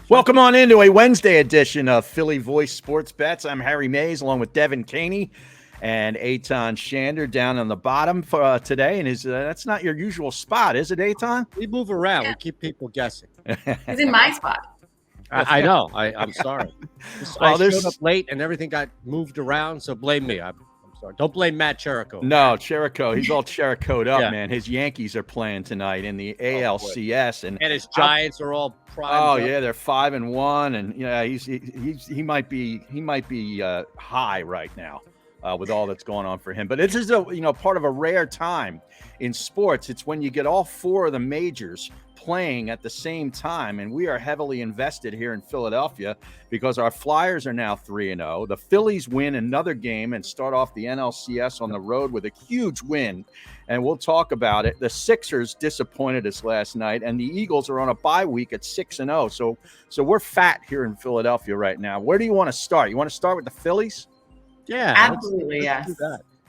Welcome on into a Wednesday edition of Philly Voice Sports Bets. I'm Harry Mays along with Devan Kaney and Eitan Shander down on the bottom for today. And that's not your usual spot, is it, Eitan? We move around. We keep people guessing. He's in my spot. I know. I'm sorry. I showed up late and everything got moved around, so blame me. I'm sorry. Don't blame Matt Cherico. No, Cherico. He's all Chericoed up, man. His Yankees are playing tonight in the ALCS, and his Giants are all primed. Oh yeah, they're 5-1, and yeah, he might be high right now with all that's going on for him. But this is part of a rare time in sports. It's when you get all four of the majors playing at the same time, and we are heavily invested here in Philadelphia because our Flyers are now 3-0. The Phillies win another game and start off the NLCS on the road with a huge win, and we'll talk about it. The Sixers disappointed us last night, and the Eagles are on a bye week at 6-0. So we're fat here in Philadelphia right now. Where do you want to start? You want to start with the Phillies? Yeah, absolutely. Yes.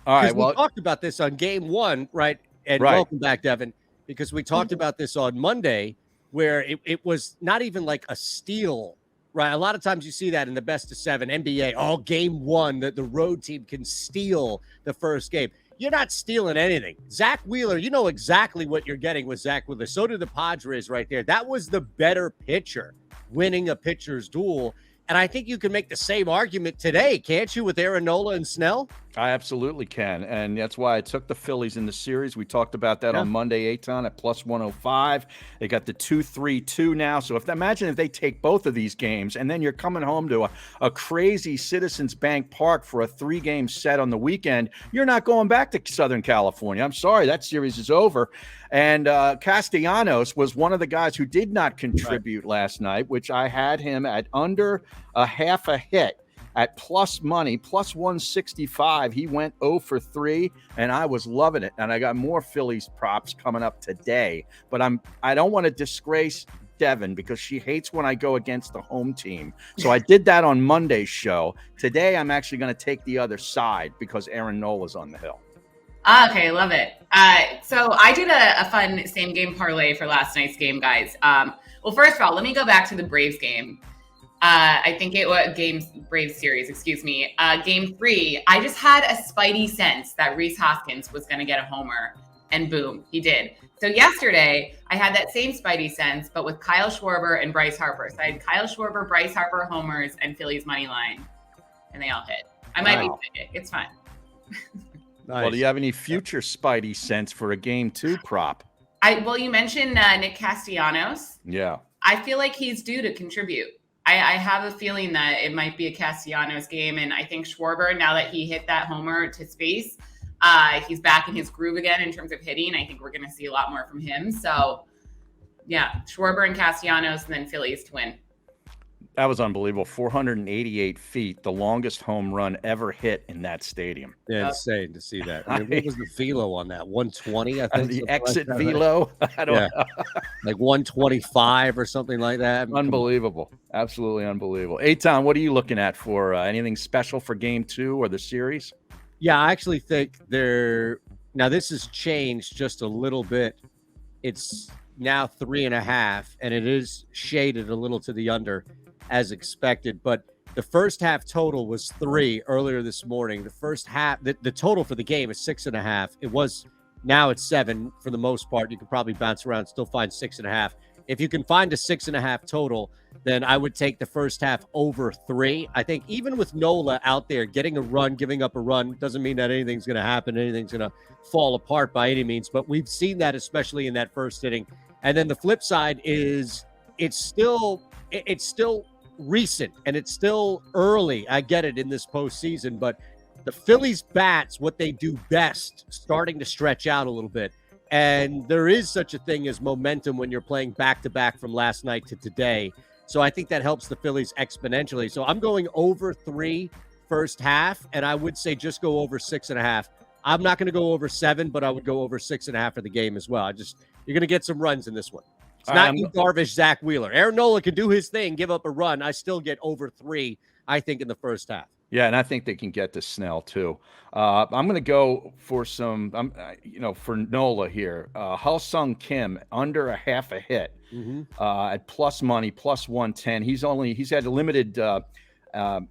All right. Well, we talked about this on game one, right? And welcome back, Devan. Because we talked about this on Monday, where it was not even like a steal, right? A lot of times you see that in the best of seven NBA. Game one, that the road team can steal the first game. You're not stealing anything. Zach Wheeler, you know exactly what you're getting with Zach Wheeler. So did the Padres right there. That was the better pitcher winning a pitcher's duel. And I think you can make the same argument today, can't you, with Aaron Nola and Snell? I absolutely can, and that's why I took the Phillies in the series. We talked about that on Monday, Eitan, at plus 105. They got the 2-3-2 now. So imagine if they take both of these games, and then you're coming home to a crazy Citizens Bank Park for a 3-game set on the weekend. You're not going back to Southern California. I'm sorry, that series is over. And Castellanos was one of the guys who did not contribute last night, which I had him at under a half a hit at plus money, plus 165. He went 0 for 3, and I was loving it. And I got more Phillies props coming up today. But I don't want to disgrace Devan because she hates when I go against the home team. So I did that on Monday's show. Today, I'm actually going to take the other side because Aaron Nola's on the hill. Okay, love it. So I did a fun same game parlay for last night's game, guys. Well, first of all, let me go back to the Braves game. I think it was Braves series, excuse me. Game 3, I just had a spidey sense that Rhys Hoskins was going to get a homer, and boom, he did. So yesterday, I had that same spidey sense, but with Kyle Schwarber and Bryce Harper. So I had Kyle Schwarber, Bryce Harper homers, and Phillies money line, and they all hit. I might be psychic. It's fine. Nice. Well, do you have any future spidey sense for a game 2 prop? Well, you mentioned Nick Castellanos. Yeah. I feel like he's due to contribute. I have a feeling that it might be a Castellanos game, and I think Schwarber, now that he hit that homer to space, he's back in his groove again in terms of hitting. I think we're going to see a lot more from him. So, yeah, Schwarber and Castellanos, and then Phillies to win. That was unbelievable. 488 feet, the longest home run ever hit in that stadium. Yeah, insane to see that. I mean, what was the velo on that? 120, I think. The exit velo? I don't know. Like 125 or something like that. Unbelievable. Absolutely unbelievable. Eitan, what are you looking at for anything special for game 2 or the series? Yeah, I actually think now this has changed just a little bit. It's now 3.5, and it is shaded a little to the under, as expected, but the first half total was 3 earlier this morning. The first half, the total for the game is 6.5. Now it's 7 for the most part. You can probably bounce around, still find 6.5. If you can find a 6.5 total, then I would take the first half over 3. I think even with Nola out there getting a run, giving up a run, doesn't mean that anything's going to happen, anything's going to fall apart by any means, but we've seen that especially in that first inning. And then the flip side is it's still recent and it's still early. I get it in this postseason, but the Phillies bats, what they do best, starting to stretch out a little bit. And there is such a thing as momentum when you're playing back-to-back from last night to today. So I think that helps the Phillies exponentially. So I'm going over 3 first half, and I would say just go over 6.5. I'm not going to go over 7, but I would go over 6.5 for the game as well. You're going to get some runs in this one. It's not Darvish, Zach Wheeler. Aaron Nola can do his thing, give up a run. I still get over 3, I think, in the first half. Yeah, and I think they can get to Snell too. I'm going to go for some, for Nola here. Sung Kim under a half a hit at plus money, plus 110. He's had a limited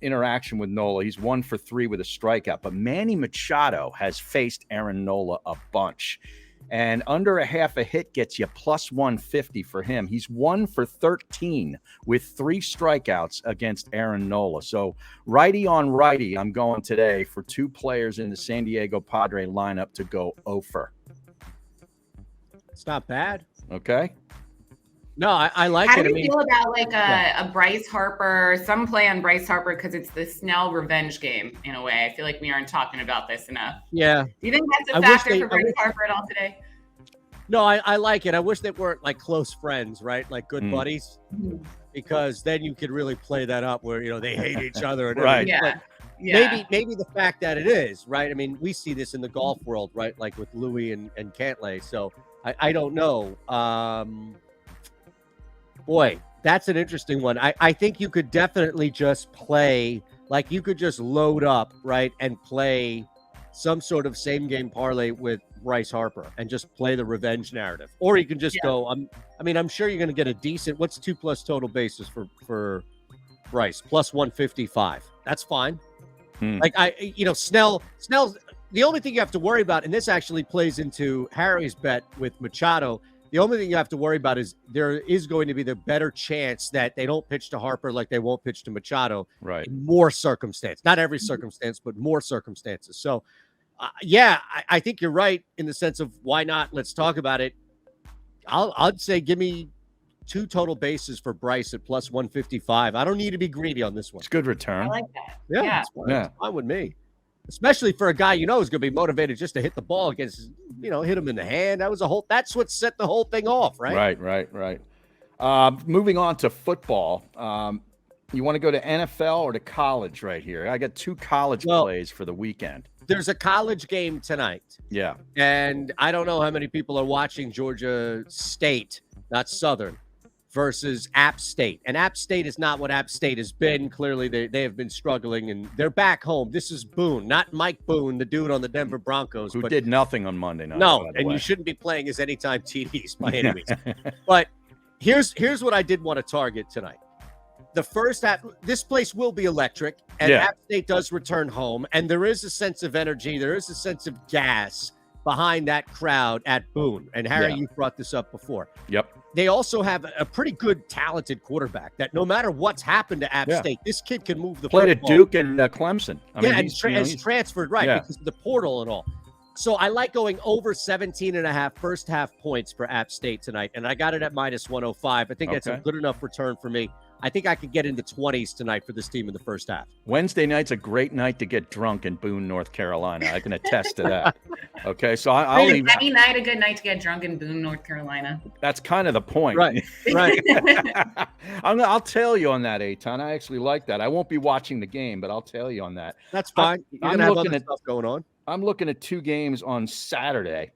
interaction with Nola. He's 1 for 3 with a strikeout, but Manny Machado has faced Aaron Nola a bunch. And under a half a hit gets you plus 150 for him. He's 1 for 13 with 3 strikeouts against Aaron Nola. So righty on righty, I'm going today for 2 players in the San Diego Padre lineup to go over. It's not bad. Okay. No, I like How it. do you feel about like a Bryce Harper, some play on Bryce Harper because it's the Snell revenge game in a way? I feel like we aren't talking about this enough. Yeah. Do you think that's a factor for Bryce Harper at all today? No, I like it. I wish they weren't like close friends, right? Like good buddies, because then you could really play that up where, they hate each other. And right. Yeah. Maybe the fact that it is, right? I mean, we see this in the golf world, right? Like with Louis and Cantlay. So I don't know. Boy, that's an interesting one. I think you could definitely just play, like you could just load up, right, and play some sort of same game parlay with Bryce Harper and just play the revenge narrative. Or you can just go, I'm sure you're going to get a decent, what's 2+ total bases for Bryce? Plus 155. That's fine. Like Snell's the only thing you have to worry about, and this actually plays into Harry's bet with Machado. The only thing you have to worry about is there is going to be the better chance that they don't pitch to Harper like they won't pitch to Machado. Right. In more circumstance, not every circumstance, but more circumstances. So, I think you're right in the sense of why not? Let's talk about it. I'd say give me 2 total bases for Bryce at plus 155. I don't need to be greedy on this one. It's good return. I like that. Yeah. It's fine with me. Especially for a guy is going to be motivated just to hit the ball against, hit him in the hand. That's what set the whole thing off, right? Right. Moving on to football. You want to go to NFL or to college right here? I got 2 college plays for the weekend. There's a college game tonight. Yeah. And I don't know how many people are watching Georgia State, not Southern, versus App State. And App State is not what App State has been. Clearly, they have been struggling, and they're back home. This is Boone, not Mike Boone, the dude on the Denver Broncos. Who did nothing on Monday night. No, and you shouldn't be playing his anytime TDs by any means. But here's what I did want to target tonight. The first half, this place will be electric, and App State does return home, and there is a sense of energy. There is a sense of gas behind that crowd at Boone. And Harry, you brought this up before. Yep. They also have a pretty good, talented quarterback that no matter what's happened to App State, this kid can move the football. Played at Duke and Clemson. He's transferred, because of the portal and all. So I like going over 17.5 first half points for App State tonight, and I got it at minus 105. I think that's a good enough return for me. I think I could get into 20s tonight for this team in the first half. Wednesday night's a great night to get drunk in Boone, North Carolina. I can attest to that. Okay, so I'll leave. Any night a good night to get drunk in Boone, North Carolina. That's kind of the point. Right. I'll tell you on that, Eitan. I actually like that. I won't be watching the game, but I'll tell you on that. That's fine. I'm looking at stuff going on. I'm looking at 2 games on Saturday.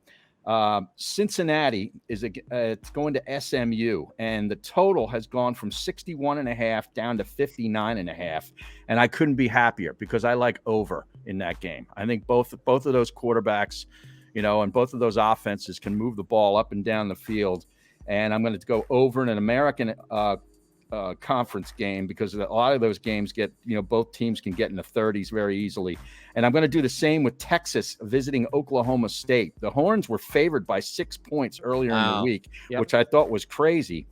Cincinnati it's going to SMU, and the total has gone from 61.5 down to 59.5, and I couldn't be happier because I like over in that game. I think both of those quarterbacks, and both of those offenses can move the ball up and down the field, and I'm going to go over in an American conference game because a lot of those games get, both teams can get in the 30s very easily. And I'm going to do the same with Texas visiting Oklahoma State. The Horns were favored by 6 points earlier in the week, which I thought was crazy.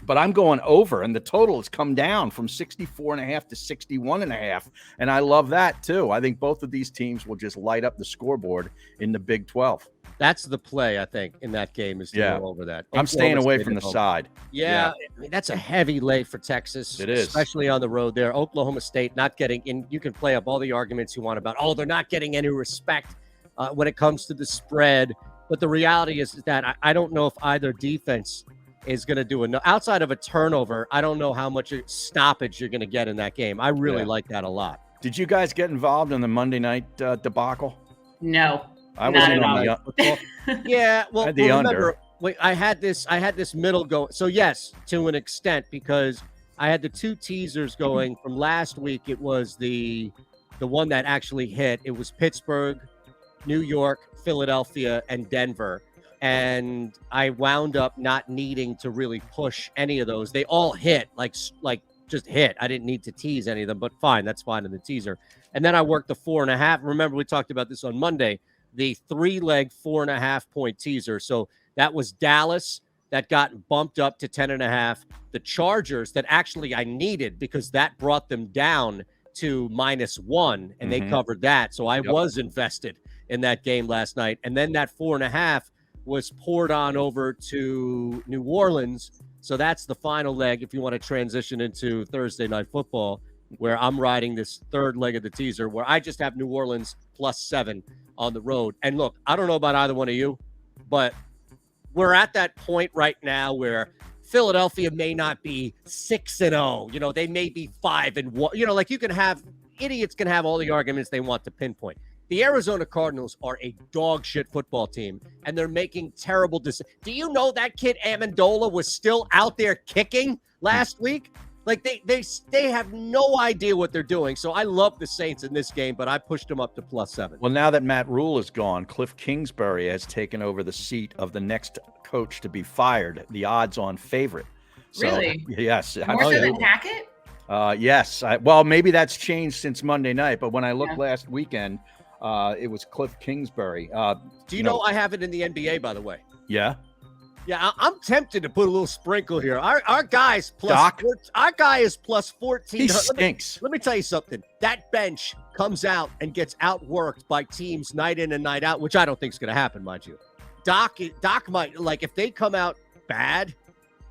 But I'm going over, and the total has come down from 64.5 to 61.5. And I love that, too. I think both of these teams will just light up the scoreboard in the Big 12. That's the play, I think, in that game is to go over that. I'm staying away from the side. Yeah. I mean, that's a heavy lay for Texas. It is. Especially on the road there. Oklahoma State not getting in. You can play up all the arguments you want about, they're not getting any respect when it comes to the spread. But the reality is that I don't know if either defense is going to do enough. Outside of a turnover, I don't know how much stoppage you're going to get in that game. I really like that a lot. Did you guys get involved in the Monday night debacle? No. I wasn't on the Yeah, well, under. Remember, I had this middle go. So yes, to an extent, because I had the 2 teasers going from last week. It was the the one that actually hit. It was Pittsburgh, New York, Philadelphia, and Denver. And I wound up not needing to really push any of those. They all hit, like just hit. I didn't need to tease any of them, but fine. That's fine in the teaser. And then I worked the 4.5. Remember, we talked about this on Monday, the 3-leg 4.5 point teaser. So that was Dallas that got bumped up to 10.5. The Chargers that actually I needed because that brought them down to -1, and they covered that. So I was invested in that game last night. And then that 4.5 was poured on over to New Orleans. So that's the final leg if you want to transition into Thursday Night Football, where I'm riding this third leg of the teaser where I just have New Orleans +7 on the road. And look, I don't know about either one of you, but we're at that point right now where Philadelphia may not be 6-0. You know, they may be 5-1. You know, like idiots can have all the arguments they want to pinpoint. The Arizona Cardinals are a dog shit football team, and they're making terrible decisions. Do you know that kid Amendola was still out there kicking last week? Like they have no idea what they're doing. So I love the Saints in this game, but I pushed them up to +7. Well, now that Matt Rule is gone, Cliff Kingsbury has taken over the seat of the next coach to be fired, the odds-on favorite. So, really? Yes. More so than Hackett? Yes. Well, maybe that's changed since Monday night, but when I looked last weekend, it was Cliff Kingsbury. Do you know I have it in the NBA, by the way? Yeah. Yeah, I'm tempted to put a little sprinkle here. Our guy's Doc? our guy is +14. He stinks. Let me tell you something. That bench comes out and gets outworked by teams night in and night out, which I don't think is going to happen, mind you. Doc might, like, if they come out bad.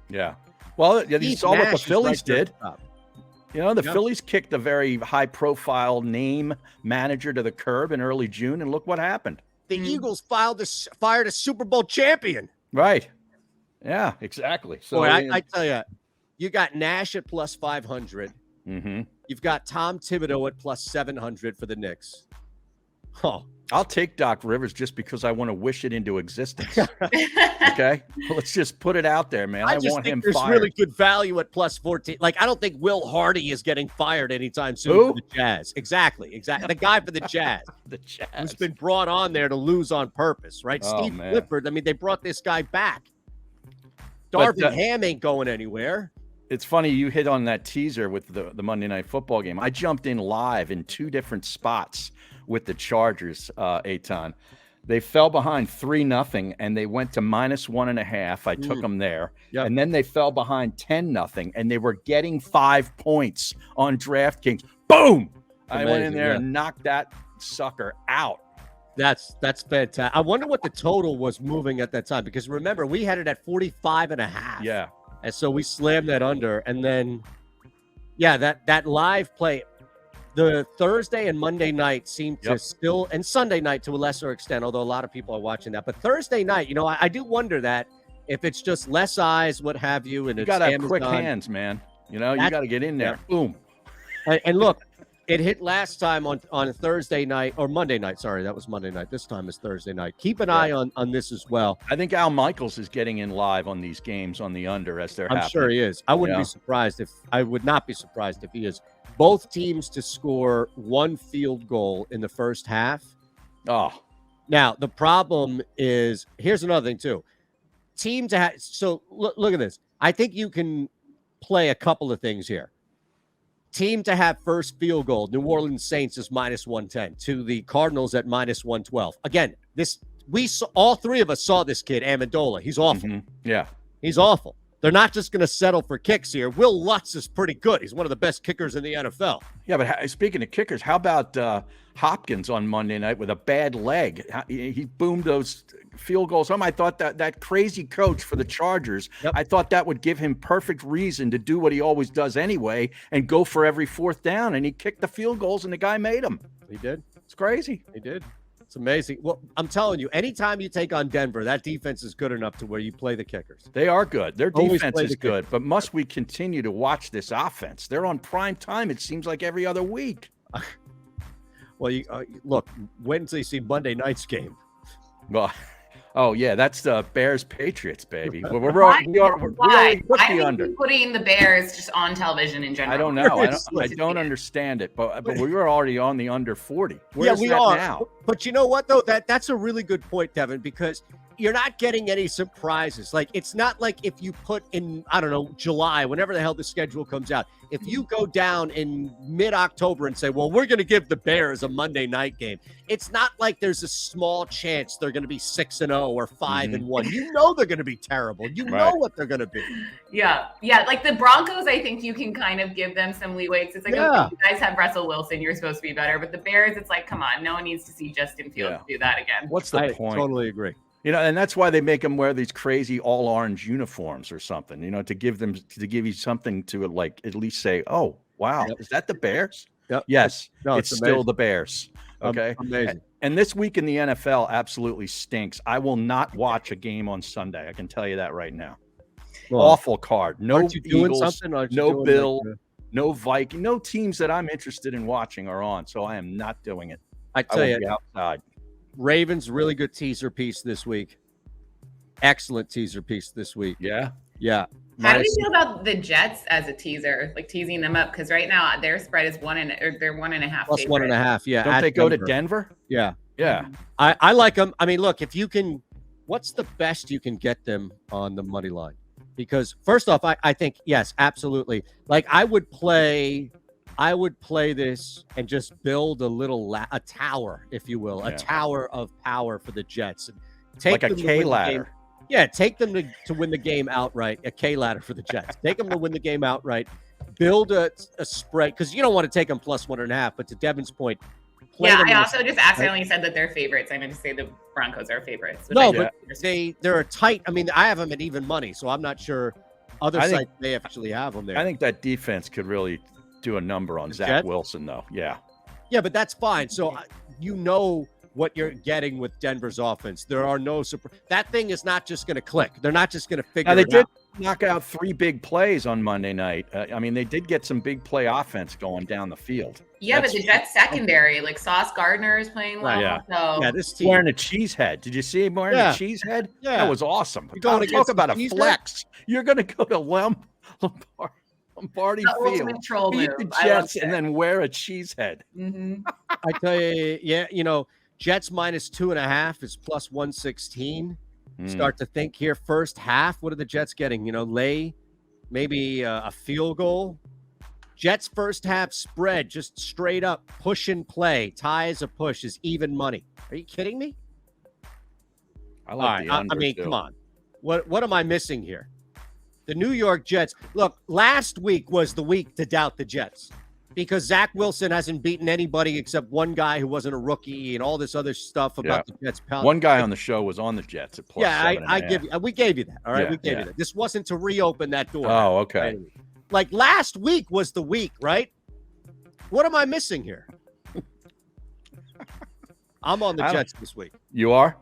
Yeah. Well, you saw what the Phillies did. You know, the Yep. Phillies kicked a very high-profile name manager to the curb in early June, and look what happened. The Eagles fired a Super Bowl champion. Right. Yeah, exactly. So Boy, I tell you, you got Nash at +500. Mm-hmm. You've got Tom Thibodeau at +700 for the Knicks. Oh, I'll take Doc Rivers just because I want to wish it into existence. Okay, let's just put it out there, man. I just want think him there's fired. really good value at +14. Like, I don't think Will Hardy is getting fired anytime soon Who? for the Jazz. Exactly. The guy for the Jazz, The Jazz. who's been brought on there to lose on purpose, right? Oh, Steve man. Clifford. I mean, they brought this guy back. But, Darvin Ham ain't going anywhere. It's funny you hit on that teaser with the Monday Night Football game. I jumped in live in 2 different spots with the Chargers, Eitan. They fell behind 3-0, and they went to -1.5. I took them there. Yep. And then they fell behind 10-0, and they were getting 5 points on DraftKings. Boom! I went in there and knocked that sucker out. That's fantastic. I wonder what the total was moving at that time, because remember, we had it at 45.5. Yeah. And so we slammed that under. And then, yeah, that live play, the Thursday and Monday night seemed to still, and Sunday night to a lesser extent, although a lot of people are watching that. But Thursday night, you know, I do wonder that if it's just less eyes, what have you, and You it's got to have Amazon. quick hands, man. You know, you got to get in there. Boom. And look, it hit last time on Thursday night or Monday night. Sorry, that was Monday night. This time is Thursday night. Keep an eye on this as well. I think Al Michaels is getting in live on these games on the under as they're happening. I'm sure he is. I would not be surprised if he is. Both teams to score 1 field goal in the first half. Oh. Now, the problem is, here's another thing too. Team to have, so look at this. I think you can play a couple of things here. Team to have first field goal, New Orleans Saints is -110 to the Cardinals at -112. Again, all 3 of us saw this kid, Amendola. He's awful. Mm-hmm. Yeah. He's awful. They're not just going to settle for kicks here. Will Lutz is pretty good. He's one of the best kickers in the NFL. Yeah, but speaking of kickers, how about Hopkins on Monday night with a bad leg? He boomed those field goals home. I thought that crazy coach for the Chargers, I thought that would give him perfect reason to do what he always does anyway and go for every 4th down. And he kicked the field goals, and the guy made them. He did. It's crazy. He did. It's amazing. Well, I'm telling you, anytime you take on Denver, that defense is good enough to where you play the kickers. They are good. Their Always defense play is the good. kickers. But must we continue to watch this offense? They're on prime time, it seems like, every other week. Well, look, Wednesday, see Monday night's game. Well, Oh yeah, that's the Bears Patriots, baby. We Why? already put Why the are under. you putting the Bears just on television in general? I don't know. I Seriously. don't understand it, but we were already on the under 40. Where's we that are now? But you know what though? That's a really good point, Devin, because you're not getting any surprises. Like, it's not like if you put in, I don't know, July, whenever the hell the schedule comes out, if you go down in mid-October and say, well, we're going to give the Bears a Monday night game, it's not like there's a small chance they're going to be 6-0 or 5-1. You know they're going to be terrible. You know what they're going to be. Yeah. Like the Broncos, I think you can kind of give them some leeway. It's like, okay, you guys have Russell Wilson, you're supposed to be better. But the Bears, it's like, come on, no one needs to see Justin Fields do that again. What's the point? I totally agree. And that's why they make them wear these crazy all orange uniforms or something, to give you something to like at least say, oh, wow, is that the Bears? Yep. Yes, it's amazing. still the Bears. Okay. Amazing. And this week in the NFL absolutely stinks. I will not watch a game on Sunday. I can tell you that right now. Well, awful card. No Eagles, no Bill, no Viking, no teams that I'm interested in watching are on. So I am not doing it. I tell you, outside. Ravens, really good teaser piece this week. Excellent teaser piece this week. Yeah. How do you feel about the Jets as a teaser, like teasing them up? Because right now their spread is they're 1.5 plus favorite. 1.5. Yeah. Don't they go to Denver? Yeah. I like them. I mean, look, if you can, what's the best you can get them on the money line? Because first off, I think, yes, absolutely. Like I would play this and just build a little a tower, if you will, a tower of power for the Jets. And take like a K ladder. Take them to win the game outright. A K ladder for the Jets. Take them to win the game outright. Build a spread because you don't want to take them plus 1.5. But to Devin's point, I also just accidentally said that they're favorites. I meant to say the Broncos are favorites. No, but they're a tight. I mean, I have them at even money, so I'm not sure other sites may actually have them there. I think that defense could really do a number on Zach Wilson, though. Yeah, but that's fine. So what you're getting with Denver's offense. There are no that thing is not just going to click. They're not just going to figure it out. They did knock out 3 big plays on Monday night. I mean, they did get some big play offense going down the field. Yeah, but the Jets secondary, like Sauce Gardner is playing well. Yeah, this team wearing a cheese head. Did you see him wearing a cheese head? Yeah, that was awesome. Talk about a flex. Head? You're going to go to Lombardi Field, beat the Jets, and then wear a cheese head. Mm-hmm. I tell you, Jets minus 2.5 is plus 116. Start to think here. First half, what are the Jets getting? Lay maybe a field goal. Jets first half spread, just straight up push and play. Tie as a push is even money. Are you kidding me? I like the under, too. Come on. What am I missing here? The New York Jets. Look, last week was the week to doubt the Jets because Zach Wilson hasn't beaten anybody except one guy who wasn't a rookie and all this other stuff about the Jets. One guy on the show was on the Jets at plus 7.5. We gave you that. All right, we gave you that. This wasn't to reopen that door. Oh, okay. Right? Like last week was the week, right? What am I missing here? I'm on the Jets this week. You are?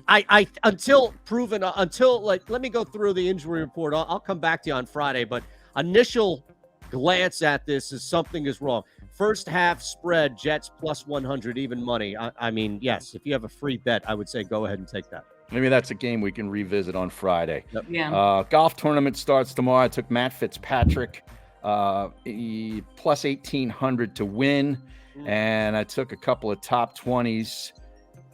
Until let me go through the injury report. I'll come back to you on Friday, but initial glance at this is something is wrong. First half spread, Jets plus 100, even money. I mean, yes, if you have a free bet, I would say go ahead and take that. Maybe that's a game we can revisit on Friday. Yep. Yeah. Golf tournament starts tomorrow. I took Matt Fitzpatrick, plus 1,800 to win, and I took a couple of top 20s.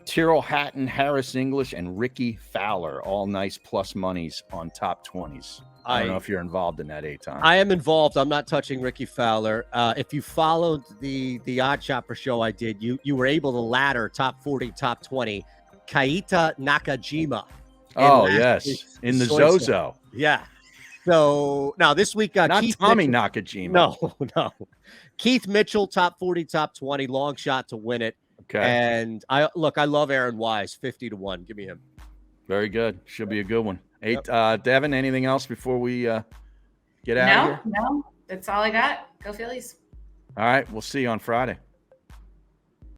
Tyrrell Hatton, Harris English, and Ricky Fowler, all nice plus monies on top 20s. I don't know if you're involved in that, Eitan. I am involved. I'm not touching Ricky Fowler. If you followed the Odd Shopper show I did, you were able to ladder top 40, top 20. Kaita Nakajima. Oh, yes. In the Zozo. Yeah. So now this week, not Keith Tommy Mitchell. Nakajima. No. Keith Mitchell, top 40, top 20, long shot to win it. Okay. And I love Aaron Wise, 50 to 1. Give me him. Very good. Should be a good one. Devin, anything else before we get out of here? No, that's all I got. Go Phillies. All right. We'll see you on Friday.